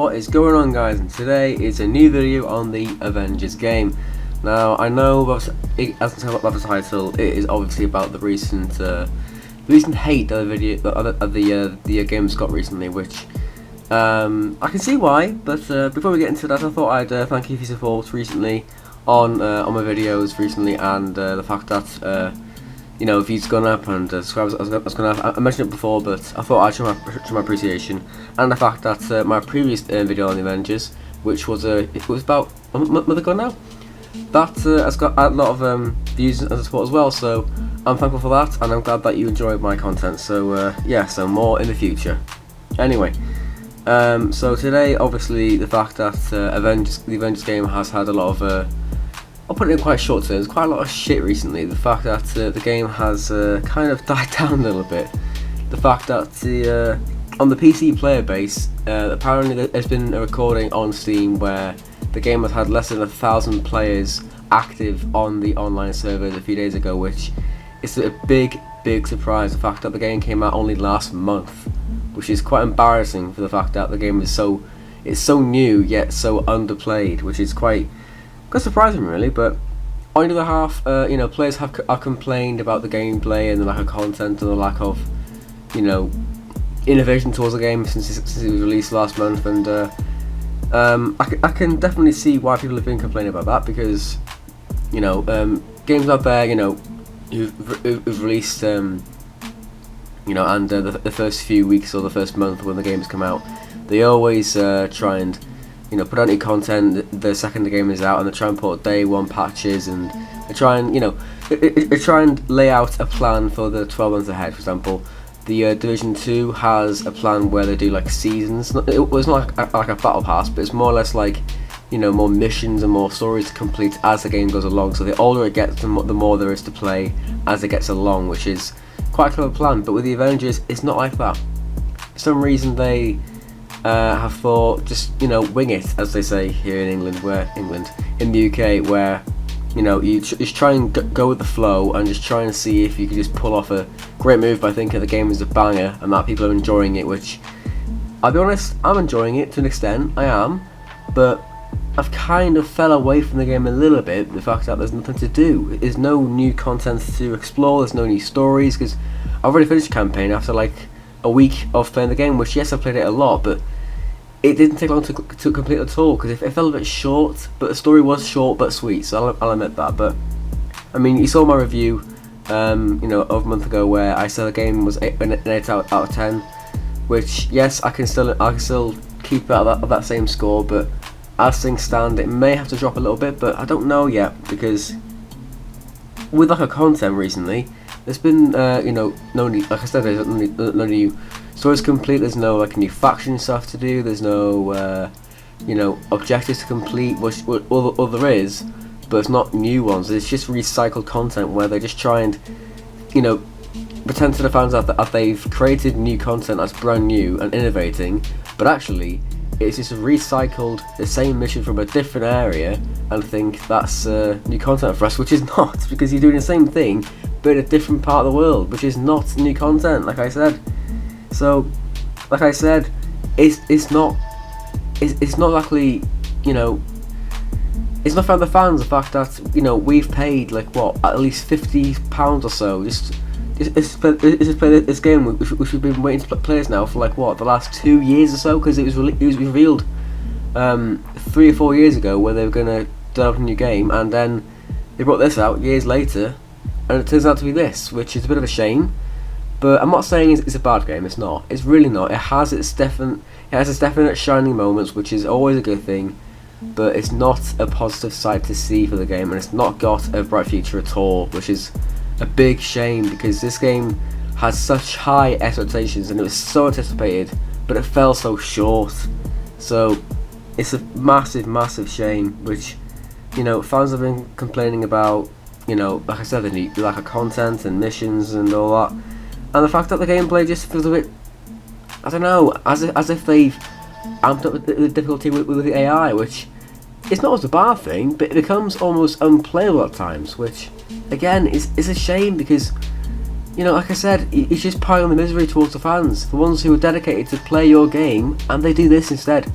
What is going on, guys? And today is a new video on the Avengers game. Now I know, as I can tell by the title, it is obviously about the recent hate of the game's got recently, which I can see why. But before we get into that, I thought I'd thank you for your support recently on my videos recently, and the fact that views gone up and subscribers has gone up. I mentioned it before, but I thought I'd show my appreciation, and the fact that my previous video on the Avengers, which was it was about a month ago now, that has got a lot of views and support as well. So I'm thankful for that, and I'm glad that you enjoyed my content. So yeah, so more in the future. Anyway, so today, obviously, the fact that the Avengers game has had a lot of I'll put it in quite short terms, quite a lot of shit recently. The fact that the game has kind of died down a little bit. The fact that on the PC player base, apparently there's been a recording on Steam where the game has had less than 1,000 players active on the online servers a few days ago, which is a big surprise. The fact that the game came out only last month, which is quite embarrassing for the fact that the game is so new yet so underplayed, which is quite surprising, really. But on the other half, players have complained about the gameplay and the lack of content and the lack of, innovation towards the game since it was released last month. And I can definitely see why people have been complaining about that, because games out there, who've released, and the first few weeks or the first month when the games come out, they always try and put out new content the second the game is out, and they try and put day one patches, and they try and they try and lay out a plan for the 12 months ahead. For example, the Division 2 has a plan where they do like seasons. It was not like a battle pass, but it's more or less like more missions and more stories to complete as the game goes along. So the older it gets, the more there is to play as it gets along, which is quite a clever plan. But with the Avengers, it's not like that. For some reason, they have thought, just wing it, as they say here in England, in the UK, where you just try and go with the flow and just try and see if you can just pull off a great move by thinking the game is a banger and that people are enjoying it. Which, I'll be honest, I'm enjoying it to an extent, I am, but I've kind of fell away from the game a little bit. The fact that there's nothing to do, there's no new content to explore, there's no new stories, because I've already finished the campaign after like a week of playing the game, which, yes, I played it a lot, but it didn't take long to complete at all, because it felt a bit short, but the story was short but sweet, so I'll admit that. But I mean, you saw my review of a month ago where I said the game was an 8 out of 10, which, yes, I can still keep it at that same score, but as things stand, it may have to drop a little bit, but I don't know yet, because with lack of content recently, there's been no new, like I said, there's no new stories complete, there's no new faction stuff to do, there's no objectives to complete, which all there is, but it's not new ones. It's just recycled content where they just try and pretend to the fans that they've created new content that's brand new and innovating, but actually it's just recycled the same mission from a different area and think that's new content for us, which is not, because you're doing the same thing but in a different part of the world, which is not new content, like I said. So, like I said, it's not exactly, it's not for the fans, the fact that we've paid at least £50 or so just to play this game, which we've been waiting to play this now for the last 2 years or so, because it was revealed 3 or 4 years ago where they were going to develop a new game, and then they brought this out years later, and it turns out to be this, which is a bit of a shame. But I'm not saying it's a bad game. It's not. It's really not. It has its definite shining moments, which is always a good thing. But it's not a positive side to see for the game, and it's not got a bright future at all, which is a big shame, because this game has such high expectations and it was so anticipated, but it fell so short. So it's a massive shame, which fans have been complaining about. Like I said, the lack of content and missions and all that. And the fact that the gameplay just feels a bit, I don't know, as if they've amped up the difficulty with the AI, which is not as a bad thing, but it becomes almost unplayable at times, which, again, is a shame, because, like I said, it's just piling the misery towards the fans, the ones who are dedicated to play your game, and they do this instead.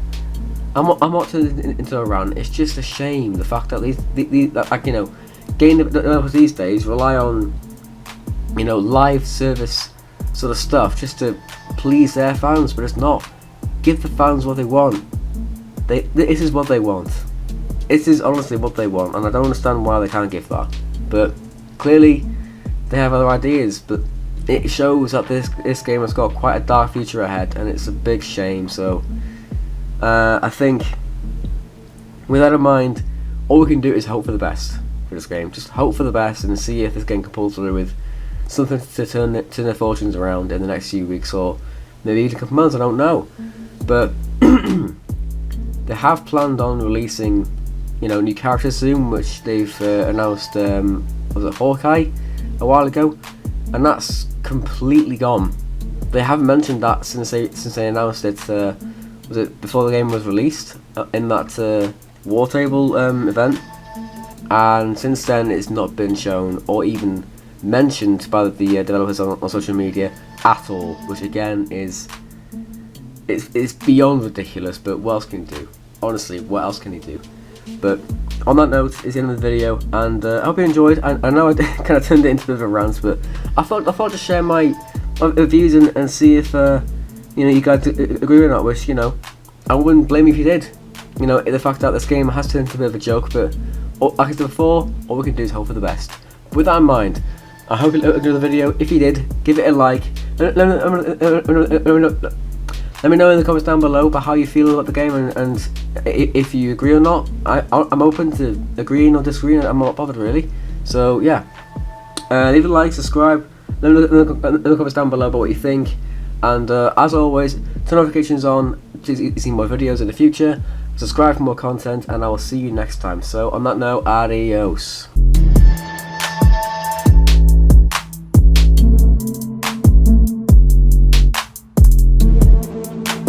I'm not turning into a rant. It's just a shame the fact that these like, you know, game developers these days rely on, you know, live service sort of stuff just to please their fans, but it's not. Give the fans what they want. This is what they want. This is honestly what they want, and I don't understand why they can't give that. But clearly, they have other ideas. But it shows that this game has got quite a dark future ahead, and it's a big shame. So I think, with that in mind, all we can do is hope for the best for this game. Just hope for the best and see if this game can pull through with something to turn their fortunes around in the next few weeks, or maybe even a couple months. I don't know, but they have planned on releasing, you know, new characters soon, which they've announced. Was it Hawkeye a while ago, and that's completely gone. They haven't mentioned that since they announced it. Was it before the game was released in that War Table event? And since then, it's not been shown or even mentioned by the developers on social media at all, which again is it's beyond ridiculous. But what else can you do? Honestly, what else can you do? But on that note, is the end of the video, and I hope you enjoyed. I know I kind of turned it into a bit of a rant, but I thought to share my views and see if you know, you guys agree or not. Which, you know, I wouldn't blame you if you did. You know, the fact that this game has turned into a bit of a joke, but like I said before, all we can do is hope for the best. With that in mind, I hope you enjoyed the video. If you did, give it a like. Let me know in the comments down below about how you feel about the game, and if you agree or not. I'm open to agreeing or disagreeing. I'm not bothered really. So yeah, leave a like, subscribe. Let me know in the comments down below about what you think. And as always, turn notifications on to see more videos in the future. Subscribe for more content, and I will see you next time. So on that note, adios.